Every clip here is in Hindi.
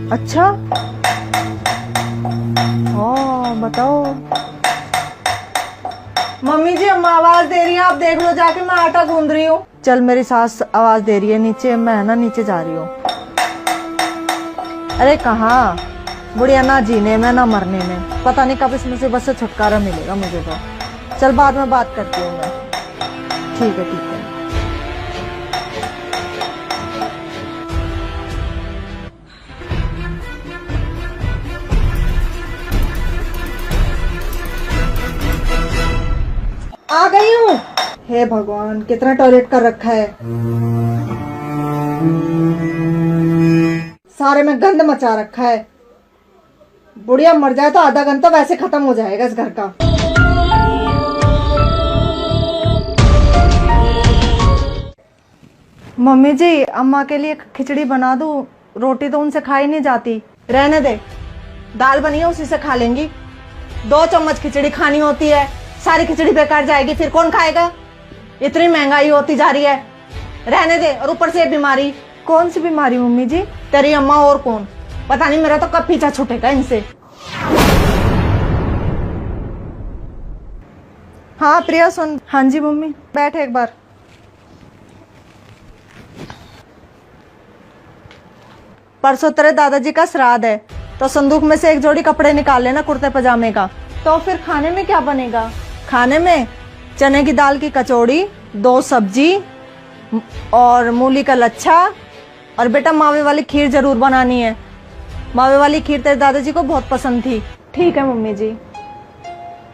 अच्छा, हाँ बताओ। मम्मी जी अम्मा आवाज दे रही है, आप देख लो जाके, मैं आटा गूंद रही हूँ। चल मेरी सास आवाज दे रही है नीचे, मैं ना नीचे जा रही हूँ। अरे कहाँ, बुढ़िया ना जीने में ना मरने में, पता नहीं कब इस मुसीबत से छुटकारा मिलेगा मुझे तो। चल बाद में बात करती हूँ मैं। ठीक है ठीक है। आ गई हूँ। हे भगवान, कितना टॉयलेट कर रखा है, सारे में गंद मचा रखा है। बुढ़िया मर जाए तो आधा घंटा वैसे खत्म हो जाएगा इस घर का। मम्मी जी अम्मा के लिए खिचड़ी बना दूं, रोटी तो उनसे खाई नहीं जाती। रहने दे, दाल बनी है उसी से खा लेंगी। 2 चम्मच खिचड़ी खानी होती है, सारी खिचड़ी बेकार जाएगी, फिर कौन खाएगा। इतनी महंगाई होती जा रही है, रहने दे। और ऊपर से बीमारी। कौन सी बीमारी मम्मी जी? तेरी अम्मा और कौन, पता नहीं मेरा तो कब पीछा छूटेगा इनसे। हाँ प्रिया सुन। हाँ जी मम्मी, बैठ एक बार। परसों तेरे दादाजी का श्राद्ध है, तो संदूक में से एक जोड़ी कपड़े निकाल लेना कुर्ते पजामे का। तो फिर खाने में क्या बनेगा? खाने में चने की दाल की कचौड़ी, 2 सब्जी और मूली का लच्छा, और बेटा मावे वाली खीर जरूर बनानी है। मावे वाली खीर तेरे दादाजी को बहुत पसंद थी। ठीक है मम्मी जी।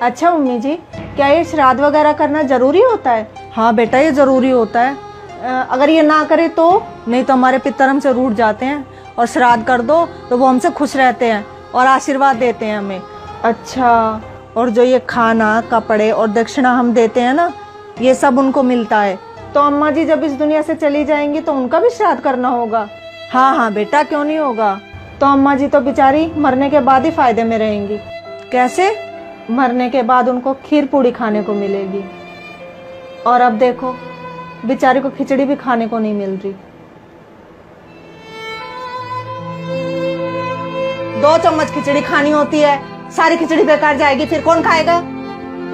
अच्छा मम्मी जी, क्या ये श्राद्ध वगैरह करना जरूरी होता है? हाँ बेटा ये जरूरी होता है। अगर ये ना करे तो, नहीं तो हमारे पितर हमसे रूठ जाते हैं, और श्राद्ध कर दो तो वो हमसे खुश रहते हैं और आशीर्वाद देते हैं हमें। अच्छा, और जो ये खाना कपड़े और दक्षिणा हम देते हैं ना, ये सब उनको मिलता है। तो अम्मा जी जब इस दुनिया से चली जाएंगी तो उनका भी श्राद्ध करना होगा? हाँ हाँ बेटा, क्यों नहीं होगा। तो अम्मा जी तो बेचारी मरने के बाद ही फायदे में रहेंगी। कैसे? मरने के बाद उनको खीर पूड़ी खाने को मिलेगी, और अब देखो बेचारी को खिचड़ी भी खाने को नहीं मिल रही। 2 चम्मच खिचड़ी खानी होती है, सारी खिचड़ी बेकार जाएगी, फिर कौन खाएगा।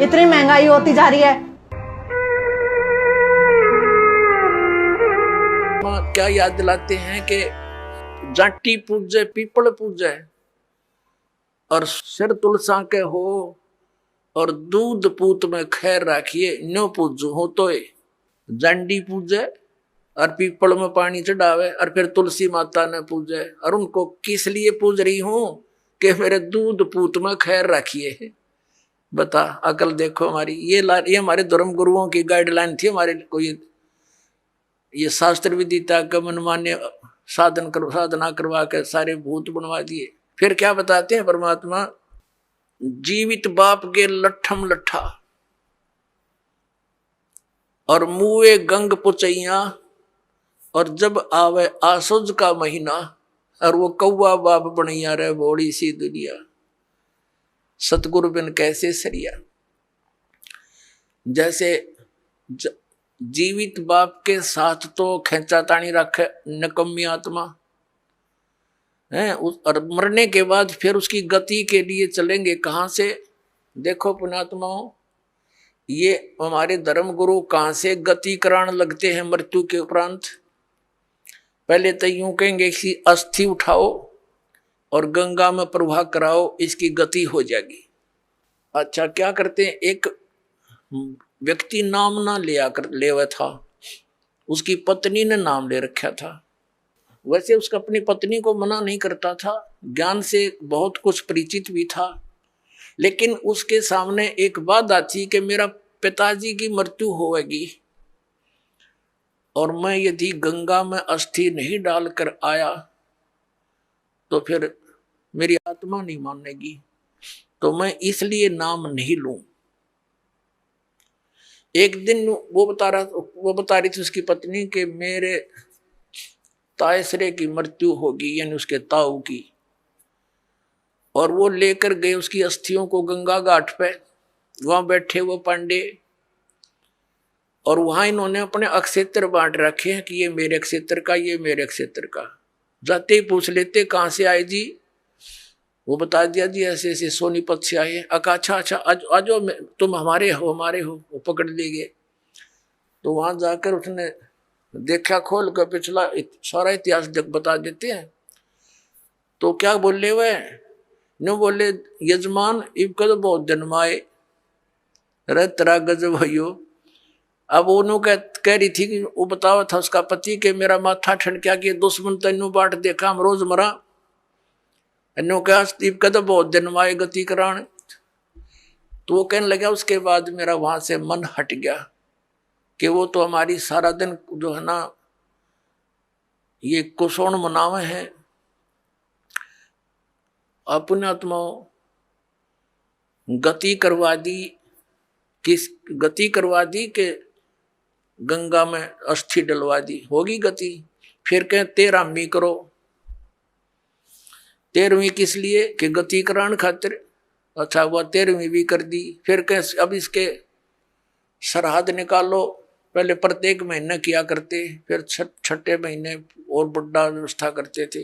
इतनी महंगाई होती जा रही है। क्या याद दिलाते हैं कि जाटी पूजे पीपल पूजे, और सिर तुलसा के हो, और दूध पूत में खैर राखिए, न्यो पूजू हो तो जांडी पूजे और पीपल में पानी चढ़ावे, और फिर तुलसी माता ने पूजे। और उनको किस लिए पूज रही हूं कि मेरे दूध पूत में खैर रखिए। बता, अकल देखो हमारी। ये हमारे धर्म गुरुओं की गाइडलाइन थी हमारे को। ये शास्त्र विदिता का मनमान्य साधना करवा के सारे भूत बनवा दिए। फिर क्या बताते हैं परमात्मा? जीवित बाप के लट्ठम लट्ठा, और मुए गंग पुचैया, और जब आवे आसुज का महीना, और वो कौवा बाप बनैया रे बोड़ी सी दुनिया। सतगुरु बिन कैसे सरिया। जैसे जीवित बाप के साथ तो खेचा तानी रखे नकम्मी आत्मा है, और मरने के बाद फिर उसकी गति के लिए चलेंगे कहाँ से? देखो पुण्यात्माओं, ये हमारे धर्म गुरु कहाँ से गति कराने लगते हैं मृत्यु के उपरांत? पहले तो यूं कहेंगे कि अस्थि उठाओ और गंगा में प्रवाह कराओ, इसकी गति हो जाएगी। अच्छा, क्या करते हैं? एक व्यक्ति नाम ना ले हुआ था, उसकी पत्नी ने नाम ले रखा था। वैसे उसका अपनी पत्नी को मना नहीं करता था, ज्ञान से बहुत कुछ परिचित भी था, लेकिन उसके सामने एक बात आती कि मेरा पिताजी की मृत्यु होगी, और मैं यदि गंगा में अस्थि नहीं डालकर आया तो फिर मेरी आत्मा नहीं मानेगी, तो मैं इसलिए नाम नहीं लूं। एक दिन वो बता रही थी उसकी पत्नी कि मेरे तायसरे की मृत्यु होगी, यानी उसके ताऊ की। और वो लेकर गए उसकी अस्थियों को गंगा घाट पे। वहां बैठे वो पांडे, और वहां इन्होंने अपने अक्षेत्र बांट रखे हैं कि ये मेरे क्षेत्र का, ये मेरे क्षेत्र का। जाते ही पूछ लेते कहाँ से आए जी, वो बता दिया जी ऐसे ऐसे सोनीपत से आए। अच्छा अच्छा आज तुम हमारे हो वो पकड़ ले गए। तो वहां जाकर उसने देखा, खोल कर पिछला सारा इतिहास बता देते हैं। तो क्या बोले वह नो बोले, यजमान इब कद बहुत जन्माए रे तेरा गजब भयो। अब वो कह रही थी कि वो बतावा था उसका पति के मेरा माथा ठनक्या कि दुश्मन तेनू बाट देखा हम रोज मरा। नो क्या इब कद बहुत जन्माए गति कराण। तो वो कहने लगा उसके बाद मेरा वहां से मन हट गया कि वो तो हमारी सारा दिन जो है ना ये कुशोण मनावे हैं। अपने आत्माओं गति करवा दी, किस गति करवा दी के गंगा में अस्थि डलवा दी, होगी गति। फिर कह 13वीं करो। 13वीं किस लिए कि गति कराने खातिर। अच्छा वह 13वीं भी कर दी। फिर कह अब इसके सरहद निकालो। पहले प्रत्येक महीने किया करते, फिर छठे महीने और बड़ा व्यवस्था करते थे,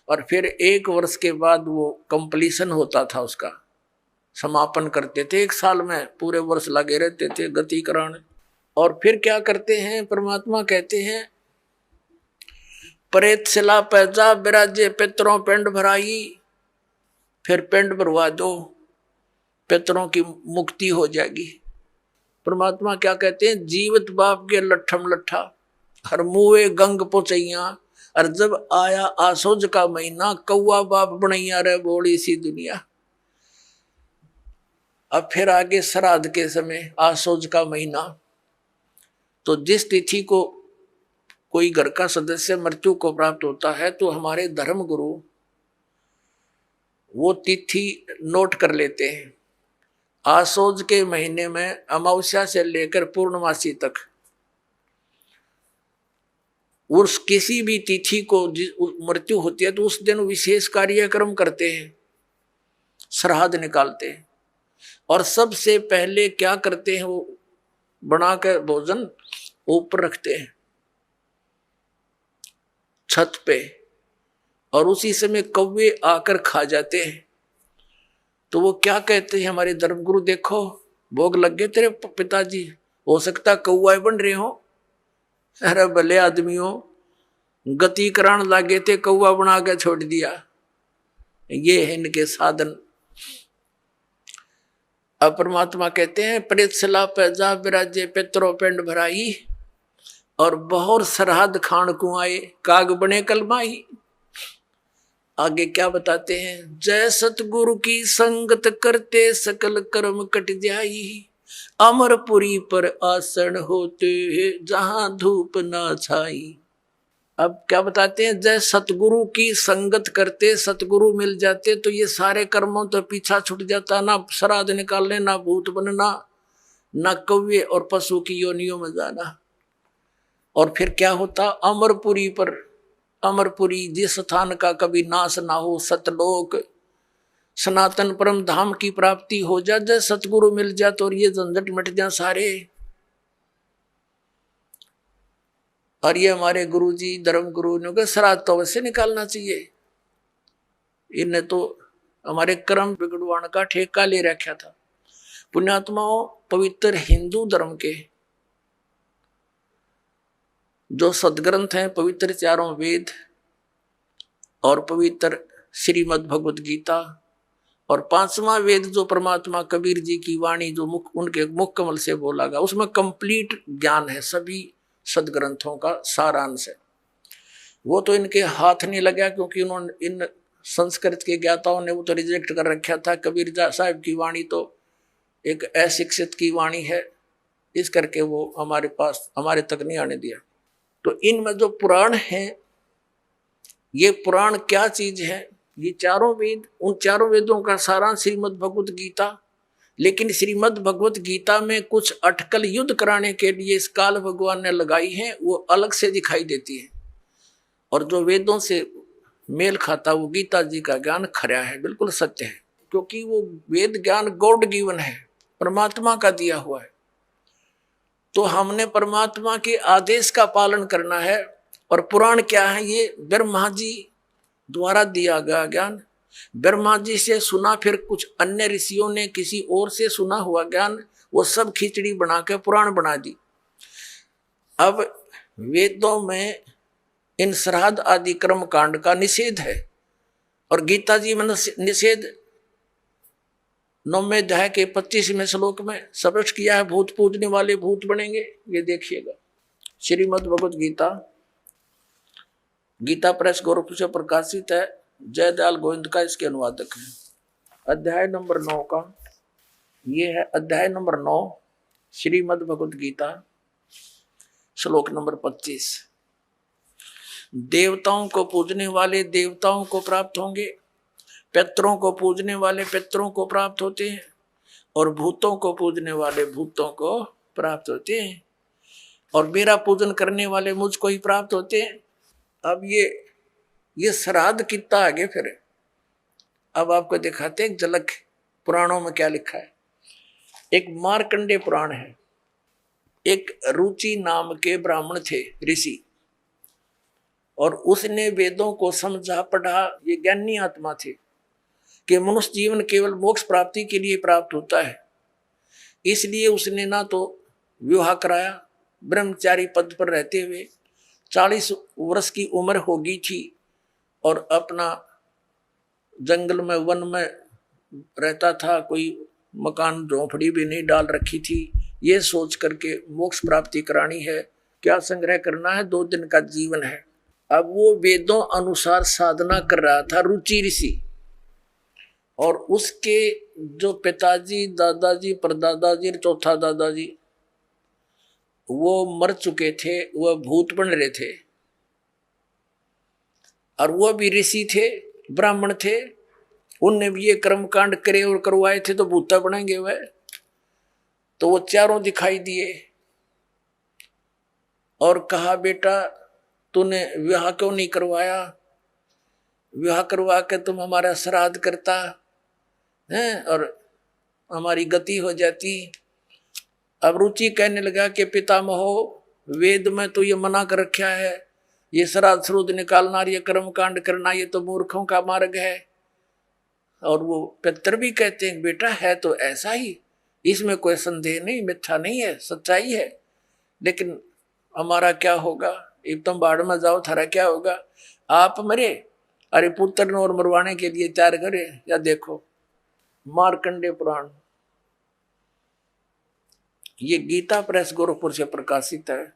और फिर 1 वर्ष के बाद वो कंप्लीशन होता था, उसका समापन करते थे। 1 साल में पूरे वर्ष लगे रहते थे गति कराने। और फिर क्या करते हैं परमात्मा कहते हैं, प्रेत शिला पैजा विराजे पितरों पिंड भराई। फिर पिंड भरवा दो, पितरों की मुक्ति हो जाएगी। परमात्मा क्या कहते हैं, जीवित बाप के लट्ठम लट्ठा हर मुए गंग पोचैया। और जब आया आसोज का महीना, कौआ बाप बनैया रे बोली सी दुनिया। अब फिर आगे श्राद्ध के समय आसोज का महीना। तो जिस तिथि को कोई घर का सदस्य मृत्यु को प्राप्त होता है तो हमारे धर्म गुरु वो तिथि नोट कर लेते हैं। आसोज के महीने में अमावस्या से लेकर पूर्णमासी तक उस किसी भी तिथि को मृत्यु होती है तो उस दिन विशेष कार्यक्रम करते हैं, श्राद्ध निकालते हैं। और सबसे पहले क्या करते हैं, वो बनाकर भोजन ऊपर रखते हैं छत पे, और उसी समय कौवे आकर खा जाते हैं। तो वो क्या कहते हैं हमारे धर्मगुरु, देखो भोग लग गए तेरे पिताजी, हो सकता कौआ बन रहे हो। अरे भले आदमियों, गति करान लागे थे, कौआ बना के छोड़ दिया। ये है इनके साधन। अब परमात्मा कहते हैं, प्रेत शिला पैजा विराजे पितरों पिंड भराई। और बहुत श्राद्ध खान कुआए काग बने कलमाई। आगे क्या बताते हैं, जय सतगुरु की संगत करते सकल कर्म कट जाई। अमरपुरी पर आसन होते जहां धूप ना छाई। अब क्या बताते हैं, जय सतगुरु की संगत करते, सतगुरु मिल जाते तो ये सारे कर्मों तो पीछा छूट जाता, ना श्राद्ध निकालने, ना भूत बनना, ना कौवे और पशु की योनियों में जाना। और फिर क्या होता, अमरपुरी पर, अमरपुरी जिस स्थान का कभी नाश ना हो, सतलोक सनातन परम धाम की प्राप्ति हो जा, जय सतगुरु मिल जा तो ये झंझट मिट जा सारे। और ये हमारे गुरुजी धर्म गुरु ने कहा श्राद्ध तो अवश्य निकालना चाहिए। इन्हें तो हमारे कर्म बिगड़वाने का ठेका ले रखा था। पुण्यात्माओं, पवित्र हिंदू धर्म के जो सदग्रंथ हैं, पवित्र 4 वेद और पवित्र श्रीमद् भगवत गीता, और 5वां वेद जो परमात्मा कबीर जी की वाणी जो उनके मुख कमल से बोला गया, उसमें कंप्लीट ज्ञान है, सभी सदग्रंथों का सारांश है। वो तो इनके हाथ नहीं लगा, क्योंकि उन्होंने इन संस्कृत के ज्ञाताओं ने वो तो रिजेक्ट कर रखा था। कबीर साहब की वाणी तो एक अशिक्षित की वाणी है, इस करके वो हमारे पास, हमारे तक नहीं आने दिया। तो इनमें जो पुराण है, ये पुराण क्या चीज है, ये 4 वेद, उन 4 वेदों का सारांश श्रीमद् भगवत गीता। लेकिन श्रीमद् भगवत गीता में कुछ अटकल युद्ध कराने के लिए इस काल भगवान ने लगाई है, वो अलग से दिखाई देती है। और जो वेदों से मेल खाता वो गीता जी का ज्ञान खरा है, बिल्कुल सत्य है, क्योंकि वो वेद ज्ञान गॉड गिवन है, परमात्मा का दिया हुआ है। तो हमने परमात्मा के आदेश का पालन करना है। और पुराण क्या है, ये ब्रह्मा जी द्वारा दिया गया ज्ञान, ब्रह्मा जी से सुना, फिर कुछ अन्य ऋषियों ने किसी और से सुना हुआ ज्ञान, वो सब खिचड़ी बना के पुराण बना दी। अब वेदों में इन श्राद्ध आदि कर्म कांड का निषेध है, और गीता जी में निषेध 9वें अध्याय के 25वें श्लोक में स्पष्ट किया है, भूत पूजने वाले भूत बनेंगे। ये देखिएगा, श्रीमद् भगवत गीता, गीता प्रेस गोरखपुर से प्रकाशित है, जयदयाल गोविंद का इसके अनुवादक है। अध्याय नंबर 9 का ये है, अध्याय नंबर 9 श्रीमद् भगवत गीता, श्लोक नंबर 25। देवताओं को पूजने वाले देवताओं को प्राप्त होंगे, पितरों को पूजने वाले पितरों को प्राप्त होते हैं, और भूतों को पूजने वाले भूतों को प्राप्त होते हैं, और मेरा पूजन करने वाले मुझको ही प्राप्त होते हैं। अब ये श्राद्ध कितना आगे फिर, अब आपको दिखाते हैं एक झलक पुराणों में क्या लिखा है। एक मार्कंडेय पुराण है। एक रुचि नाम के ब्राह्मण थे, ऋषि, और उसने वेदों को समझा पढ़ा। ये ज्ञानी आत्मा थे कि मनुष्य जीवन केवल मोक्ष प्राप्ति के लिए प्राप्त होता है, इसलिए उसने ना तो विवाह कराया, ब्रह्मचारी पद पर रहते हुए 40 वर्ष की उम्र होगी थी, और अपना जंगल में वन में रहता था, कोई मकान झोंपड़ी भी नहीं डाल रखी थी। ये सोच करके मोक्ष प्राप्ति करानी है, क्या संग्रह करना है, 2 दिन का जीवन है। अब वो वेदों अनुसार साधना कर रहा था, रुचि ऋषि, और उसके जो पिताजी, दादाजी, परदादाजी, चौथा दादाजी वो मर चुके थे, वह भूत बन रहे थे, और वह भी ऋषि थे, ब्राह्मण थे। उनने भी ये कर्म कांड करे और करवाए थे, तो भूता बनेंगे वह। तो वो चारों दिखाई दिए और कहा, बेटा तूने विवाह क्यों नहीं करवाया, विवाह करवा के तुम हमारा श्राद्ध करता है और हमारी गति हो जाती। अब रुचि कहने लगा कि पितामहो, वेद में तो ये मना कर रखा है, ये श्राद्ध श्रुद्ध निकालना, ये कर्म कांड करना, ये तो मूर्खों का मार्ग है। और वो पितर भी कहते हैं, बेटा है तो ऐसा ही, इसमें कोई संदेह नहीं, मिथ्या नहीं है, सच्चाई है, लेकिन हमारा क्या होगा, अब तुम बाढ़ में जाओ, थारा क्या होगा, आप मरे, अरे पुत्र और मरवाने के लिए तैयार करे। या देखो मार्कंडेय पुराण, ये गीता प्रेस गोरखपुर से प्रकाशित है।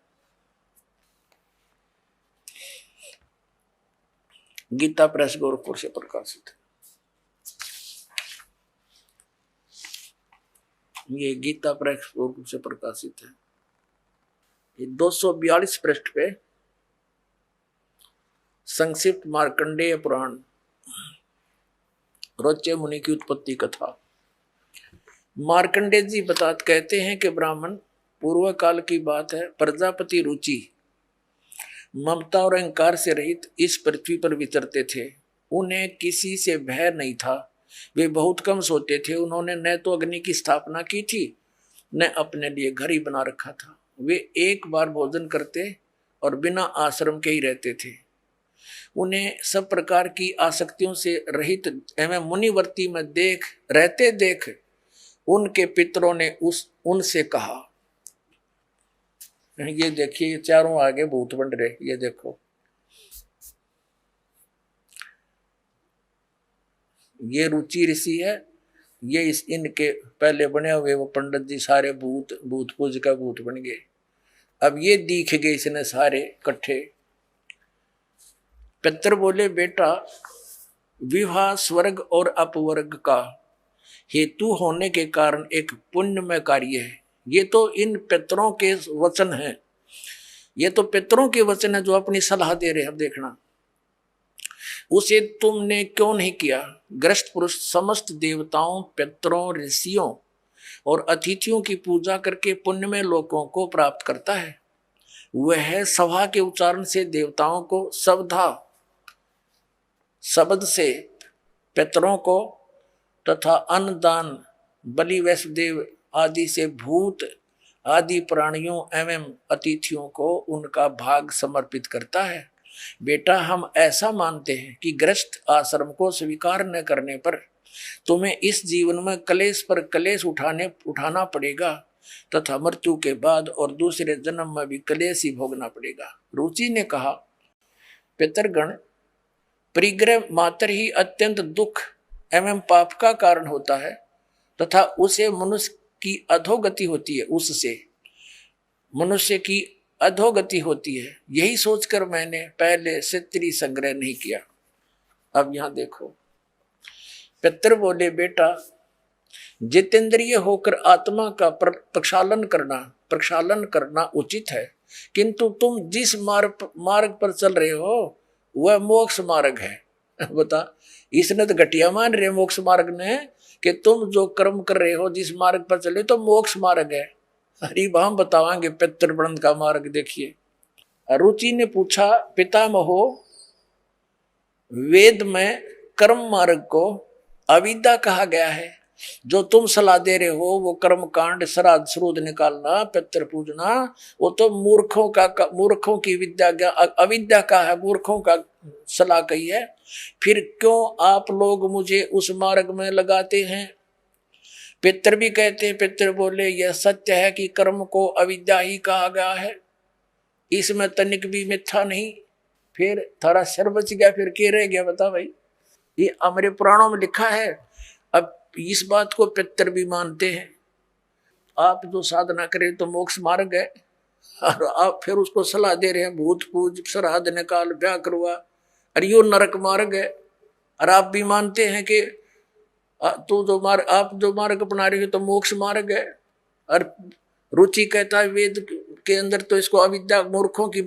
गीता प्रेस गोरखपुर से प्रकाशित है। ये गीता प्रेस गोरखपुर से प्रकाशित है। ये 242 पृष्ठ पे संक्षिप्त मार्कंडेय पुराण, रोचे मुनि की उत्पत्ति कथा। मार्कंडेय जी कहते हैं कि ब्राह्मण, पूर्व काल की बात है, प्रजापति रुचि ममता और अहंकार से रहित इस पृथ्वी पर विचरते थे। उन्हें किसी से भय नहीं था, वे बहुत कम सोते थे। उन्होंने न तो अग्नि की स्थापना की थी, न अपने लिए घर ही बना रखा था। वे एक बार भोजन करते और बिना आश्रम के ही रहते थे। उन्हें सब प्रकार की आसक्तियों से रहित एवं मुनिवर्ती में देख उनके पितरों ने उनसे कहा, ये देखिए, ये चारों आगे भूत बन रहे, ये देखो, ये रुचि ऋषि है, ये इनके पहले बने हुए वो पंडित जी सारे भूत पूज का भूत बन गए। अब ये दिख गए इसने सारे इकट्ठे। पितर बोले, बेटा विवाह स्वर्ग और अपवर्ग का हेतु होने के कारण एक पुण्यमय कार्य है। ये तो इन पितरों के वचन हैं, ये तो पितरों के वचन है जो अपनी सलाह दे रहे हैं। अब देखना, उसे तुमने क्यों नहीं किया। ग्रस्त पुरुष समस्त देवताओं, पितरों, ऋषियों और अतिथियों की पूजा करके पुण्यमय लोकों को प्राप्त करता है। वह सभा के उच्चारण से देवताओं को, शब्द से पितरों को तथा अन्नदान, बलि, वैष्णदेव आदि से भूत आदि प्राणियों एवं अतिथियों को उनका भाग समर्पित करता है। बेटा हम ऐसा मानते हैं कि गृहस्थ आश्रम को स्वीकार न करने पर तुम्हें इस जीवन में कलेश पर कलेश उठाना पड़ेगा तथा मृत्यु के बाद और दूसरे जन्म में भी कलेश ही भोगना पड़ेगा। रुचि ने कहा, पितरगण, परिग्रह मात्र ही अत्यंत दुख एवं पाप का कारण होता है तथा उसे मनुष्य की अधोगति होती है, उससे मनुष्य की अधोगति होती है। यही सोचकर मैंने पहले से स्त्री संग्रह नहीं किया। अब यहां देखो, पितर बोले, बेटा जितेंद्रिय होकर आत्मा का प्रक्षालन करना उचित है, किंतु तुम जिस मार्ग पर चल रहे हो वह मोक्ष मार्ग है। बता, इसने तो घटिया मान रहे मोक्ष मार्ग ने कि तुम जो कर्म कर रहे हो जिस मार्ग पर चले तो मोक्ष मार्ग है। हरि हम बतावांगे पितृवृंद का मार्ग। देखिए, रुचि ने पूछा, पितामहो, वेद में कर्म मार्ग को अविद्या कहा गया है, जो तुम सलाह दे रहे हो वो कर्म कांड, श्राद्ध श्रूद निकालना, पितृ पूजना, वो तो मूर्खों की विद्या, अविद्या का है, मूर्खों का सलाह कही है। फिर क्यों आप लोग मुझे उस मार्ग में लगाते हैं? पितृ भी कहते हैं, पितृ बोले, यह सत्य है कि कर्म को अविद्या ही कहा गया है, इसमें तनिक भी मिथ्या नहीं। फिर थारा शर बच गया, फिर क्या रह गया बता भाई? ये हमारे पुराणों में लिखा है। अब इस बात को पितृ भी मानते हैं। आप जो साधना करें तो मोक्ष मार्ग है, और आप फिर उसको सलाह दे रहे हैं भूत पूज, श्राद्ध निकाल, ब्याह करवा, और यो नरक मार्ग है। और आप भी मानते हैं कि आप जो मार्ग अपना रहे हो तो मोक्ष मार्ग है। और रुचि कहता है वेद के अंदर तो इसको अविद्या, मूर्खों की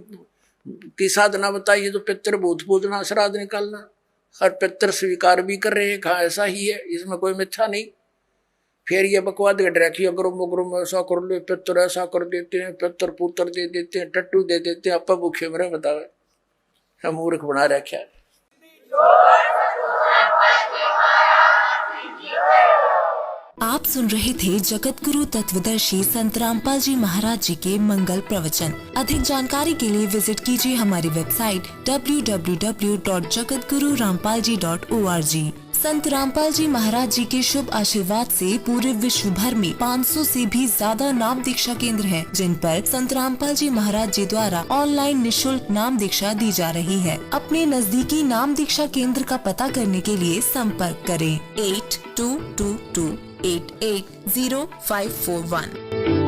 साधना बताई है, तो पितृ भूत पूजना, श्राद्ध निकालना, और पितृ स्वीकार भी कर रहे हैं, कहा ऐसा ही है, इसमें कोई मिथ्या नहीं। फिर ये बकवाद गट रखी, अगर में ऐसा कर लो, पितृ ऐसा कर देते हैं, पितृ पुत्र दे देते हैं, टट्टू दे देते हैं, अपा भूखे मरे, बतावे हम मूर्ख बना रखा है। आप सुन रहे थे जगत गुरु तत्वदर्शी संत रामपाल जी महाराज जी के मंगल प्रवचन। अधिक जानकारी के लिए विजिट कीजिए हमारी वेबसाइट www.jagatgururampalji.org। संत रामपाल जी महाराज जी के शुभ आशीर्वाद से पूरे विश्व भर में 500 से भी ज्यादा नाम दीक्षा केंद्र हैं, जिन पर संत रामपाल जी महाराज जी द्वारा ऑनलाइन निशुल्क नाम दीक्षा दी जा रही है। अपने नजदीकी नाम दीक्षा केंद्र का पता करने के लिए संपर्क करें 8222880541।